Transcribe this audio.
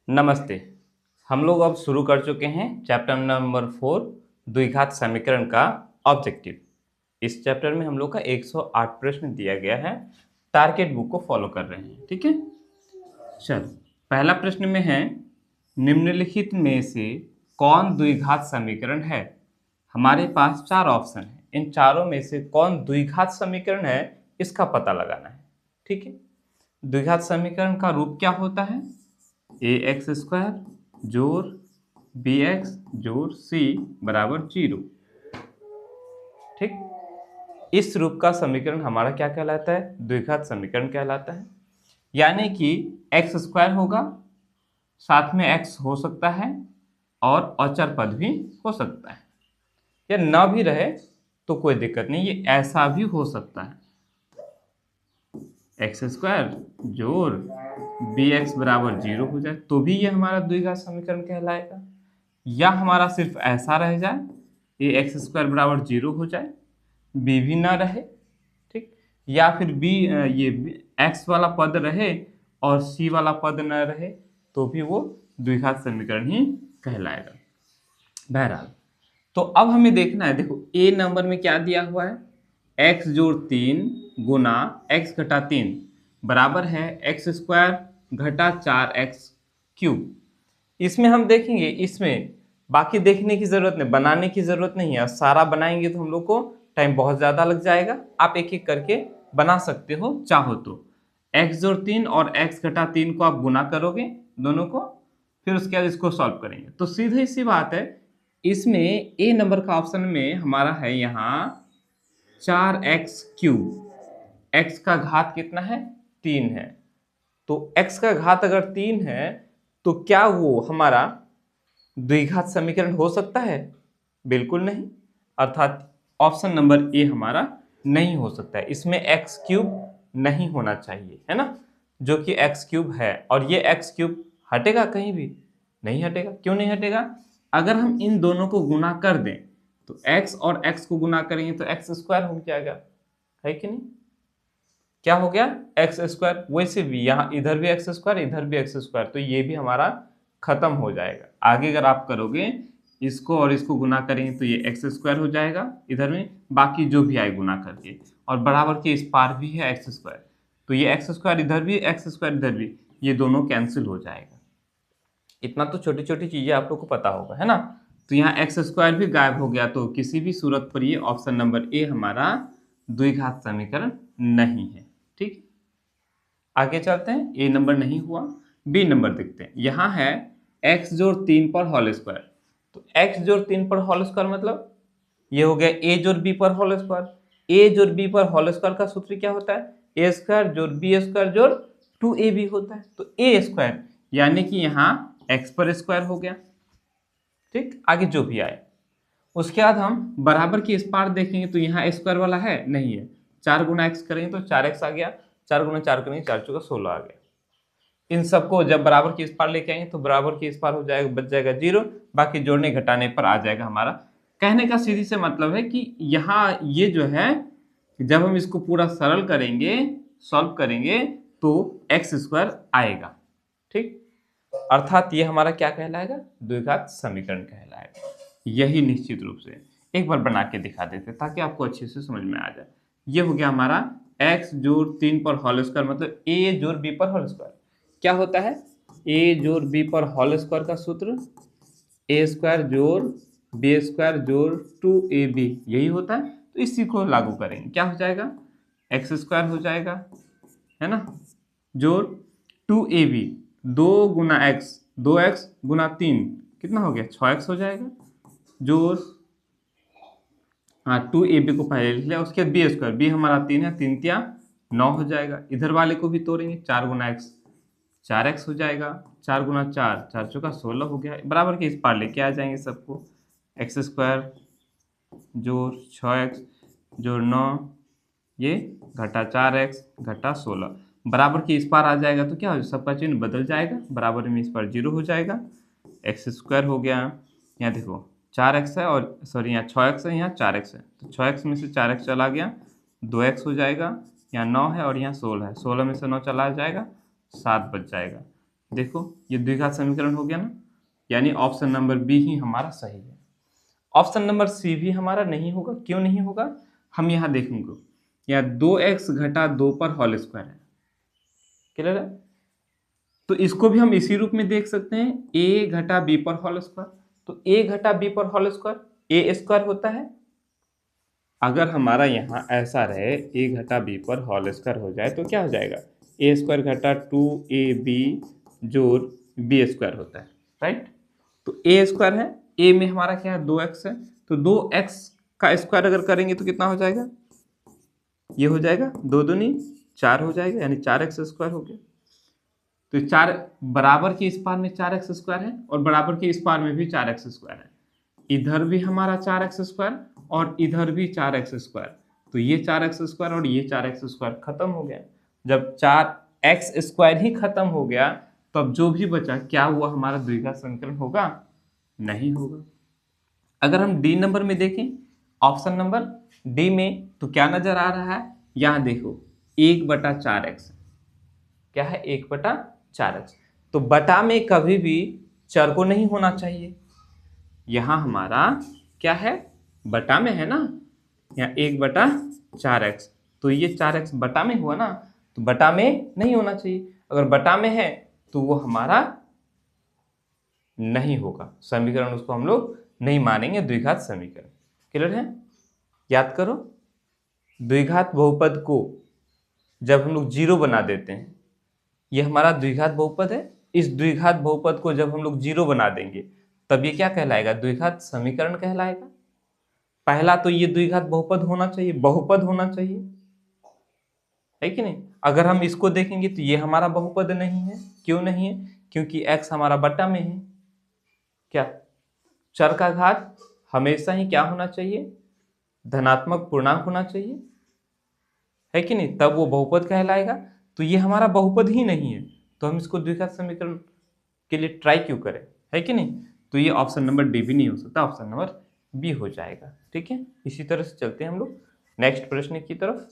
नमस्ते। हम लोग अब शुरू कर चुके हैं चैप्टर नंबर 4 द्विघात समीकरण का ऑब्जेक्टिव। इस चैप्टर में हम लोग का 108 प्रश्न दिया गया है। टारगेट बुक को फॉलो कर रहे हैं, ठीक है। चलो, पहला प्रश्न में है, निम्नलिखित में से कौन द्विघात समीकरण है। हमारे पास चार ऑप्शन है, इन चारों में से कौन द्विघात समीकरण है इसका पता लगाना है, ठीक है। द्विघात समीकरण का रूप क्या होता है? ए एक्स स्क्वायर जोड़ बी एक्स जोड़ सी बराबर 0, ठीक। इस रूप का समीकरण हमारा क्या कहलाता है? द्विघात समीकरण कहलाता है। यानी कि एक्स स्क्वायर होगा, साथ में एक्स हो सकता है और अचर पद भी हो सकता है, या ना भी रहे तो कोई दिक्कत नहीं, ये ऐसा भी हो सकता है। एक्स स्क्वायर जोड़ बी एक्स बराबर 0 हो जाए तो भी ये हमारा द्विघात समीकरण कहलाएगा, या हमारा सिर्फ ऐसा रह जाए, ये एक्स स्क्वायर बराबर 0 हो जाए, बी भी ना रहे, ठीक, या फिर बी ये एक्स वाला पद रहे और सी वाला पद न रहे तो भी वो द्विघात समीकरण ही कहलाएगा। बहरहाल, तो अब हमें देखना है, देखो ए नंबर में क्या दिया हुआ है, एक्स जोड़ 3 गुना एक्स घटा 3 बराबर है एक्स स्क्वायर घटा 4x क्यूब। इसमें हम देखेंगे, इसमें बाकी देखने की जरूरत नहीं, बनाने की जरूरत नहीं है। सारा बनाएंगे तो हम लोग को टाइम बहुत ज्यादा लग जाएगा। आप एक एक करके बना सकते हो चाहो तो। एक्स जोड़ 3 और एक्स घटा 3 को आप गुना करोगे दोनों को, फिर उसके बाद इसको सॉल्व करेंगे तो सीधी सी बात है, इसमें ए नंबर का ऑप्शन में हमारा है यहाँ 4x क्यूब। एक्स का घात कितना है? 3 है। तो x का घात अगर 3 है तो क्या वो हमारा द्विघात समीकरण हो सकता है? बिल्कुल नहीं। अर्थात ऑप्शन नंबर ए हमारा नहीं हो सकता है। इसमें x क्यूब नहीं होना चाहिए, है ना, जो कि x क्यूब है। और ये x क्यूब हटेगा कहीं भी? नहीं हटेगा। क्यों नहीं हटेगा? अगर हम इन दोनों को गुना कर दें तो x और x को गुना करेंगे तो x स्क्वायर हो जाएगा, है कि नहीं? क्या हो गया? X square. वैसे भी यहाँ इधर भी एक्स स्क्वायर, इधर भी एक्स स्क्वायर, तो ये भी हमारा खत्म हो जाएगा। आगे अगर आप करोगे इसको और इसको गुना करेंगे तो ये एक्स स्क्वायर हो जाएगा इधर में, बाकी जो भी आए गुना करके, और बराबर के इस पार भी है एक्स स्क्वायर, तो ये एक्स स्क्वायर इधर भी, एक्स स्क्वायर इधर भी, ये दोनों कैंसिल हो जाएगा। इतना तो छोटी छोटी चीजें आप लोग को पता होगा, है ना। तो यहाँ एक्स स्क्वायर भी गायब हो गया, तो किसी भी सूरत पर ये ऑप्शन नंबर ए हमारा द्विघात समीकरण नहीं है, ठीक। आगे चलते हैं, ए नंबर नहीं हुआ, बी नंबर देखते हैं। यहाँ है एक्स जोड़ 3 पर होल स्क्वायर। तो एक्स जोड़ 3 पर होल स्क्वायर मतलब ये हो गया ए जोड़ बी पर होल स्क्वायर। ए जोड़ बी पर होल स्क्वायर का सूत्र क्या होता है? ए स्क्वायर जोड़ बी स्क्वायर जोड़ 2ab होता है। तो ए स्क्वायर यानी कि यहाँ एक्स पर स्क्वायर हो गया, ठीक। आगे जो भी आए, उसके बाद हम बराबर की इस पार देखेंगे तो यहाँ स्क्वायर वाला है नहीं है, 4 गुना एक्स करेंगे तो 4x आ गया, 4 गुना 4 करेंगे 4 चौका 16 आ गया। इन सबको जब बराबर की इस पार लेके आएंगे तो बराबर की इस पार हो जाएगा, बच जाएगा 0, बाकी जोड़ने घटाने पर आ जाएगा हमारा। कहने का सीधी से मतलब है कि यहाँ ये जो है, जब हम इसको पूरा सरल करेंगे, सॉल्व करेंगे तो एक्स स्क्वायर आएगा, ठीक। अर्थात ये हमारा क्या कहलाएगा? द्विघात समीकरण कहलाएगा। यही निश्चित रूप से एक बार बना के दिखा देते ताकि आपको अच्छे से समझ में आ जाए। ये हो गया हमारा x जोड़ 3 पर होल स्क्वायर, मतलब a जोड़ b पर होल स्क्वायर। क्या होता है? a जोड़ b पर होल स्क्वायर का सूत्र a स्क्वायर जोड़ b स्क्वायर जोड़ 2ab, यही होता है। तो इसी को लागू करेंगे, क्या हो जाएगा? एक्स स्क्वायर हो जाएगा, है ना, जोड़ 2ab, 2 गुना एक्स, 2x गुना 3 कितना हो गया? 6x हो जाएगा, जोड़ 2ab को पहले लिख लिया, उसके बाद बी स्क्वायर, बी हमारा 3 है, 3 तिया 9 हो जाएगा। इधर वाले को भी तोड़ेंगे, 4 गुना एक्स 4x हो जाएगा, 4 गुना 4 4 चौका 16 हो गया। बराबर के इस पार लेके आ जाएंगे सबको, एक्स स्क्वायर जोड़ 6x जोड़ 9, ये घटा 4x घटा 16, बराबर की इस पार आ जाएगा तो क्या हो, सबका चिन्ह बदल जाएगा, बराबर में इस पार 0 हो जाएगा। एक्स स्क्वायर हो गया, यहाँ देखो 4x है, और सॉरी यहाँ 6x है, यहाँ 4x है, तो 6x में से 4x चला गया, 2x हो जाएगा, यहाँ 9 है और यहाँ 16 है, 16 में से 9 चला जाएगा, 7 बच जाएगा। देखो ये द्विघात समीकरण हो गया ना, यानी ऑप्शन नंबर बी ही हमारा सही है। ऑप्शन नंबर सी भी हमारा नहीं होगा। क्यों नहीं होगा, हम यहाँ देखेंगे। यहाँ 2x घटा 2 पर होल स्क्वायर है, क्लियर है। तो इसको भी हम इसी रूप में देख सकते हैं, a घटा b पर होल स्क्वायर। तो a घटा b पर होल स्क्वायर a स्क्वायर होता है। अगर हमारा यहाँ ऐसा रहे a घटा b पर होल स्क्वायर हो जाए तो क्या हो जाएगा, a स्क्वायर घटा 2ab जोड़ b स्क्वायर होता है, राइट। तो a स्क्वायर है, a में हमारा क्या है 2x है, तो 2x का स्क्वायर अगर करेंगे तो कितना हो जाएगा, ये हो जाएगा 2 दूनी 4 हो जाएगा, यानी 4x स्क्वायर हो गया। तो 4 बराबर के इस पार में 4x स्क्वायर है और बराबर के इस पार में भी 4x स्क्वायर है। इधर भी हमारा 4x स्क्वायर और इधर भी 4x स्क्वायर, तो ये 4x स्क्वायर और ये 4x स्क्वायर खत्म हो गया। जब 4x स्क्वायर ही खत्म हो गया तब जो भी बचा क्या हुआ, हमारा द्विघात समीकरण होगा, नहीं होगा। अगर हम डी नंबर में देखें, ऑप्शन नंबर डी में, तो क्या नजर आ रहा है, यहां देखो 1/4x, क्या है 1/4x। तो बटा में कभी भी चर को नहीं होना चाहिए, यहां हमारा क्या है बटा में है ना, यहाँ 1/4x, तो ये 4x बटा में हुआ ना, तो बटा में नहीं होना चाहिए। अगर बटा में है तो वो हमारा नहीं होगा समीकरण, उसको हम लोग नहीं मानेंगे द्विघात समीकरण, क्लियर है। याद करो, द्विघात बहुपद को जब हम लोग जीरो बना देते हैं, ये हमारा द्विघात बहुपद है, इस द्विघात बहुपद को जब हम लोग जीरो बना देंगे तब ये क्या कहलाएगा, द्विघात समीकरण कहलाएगा। पहला तो ये द्विघात बहुपद होना चाहिए, बहुपद होना चाहिए, है कि नहीं। अगर हम इसको देखेंगे तो ये हमारा बहुपद नहीं है। क्यों नहीं है, क्योंकि x हमारा बटा में है। क्या चर का घात हमेशा ही क्या होना चाहिए, धनात्मक पूर्णांक होना चाहिए, है कि नहीं, तब वो बहुपद कहलाएगा। तो ये हमारा बहुपद ही नहीं है, तो हम इसको द्विघात समीकरण के लिए ट्राई क्यों करें, है कि नहीं। तो ये ऑप्शन नंबर डी भी नहीं हो सकता, ऑप्शन नंबर बी हो जाएगा, ठीक है। इसी तरह से चलते हैं हम लोग नेक्स्ट प्रश्न की तरफ।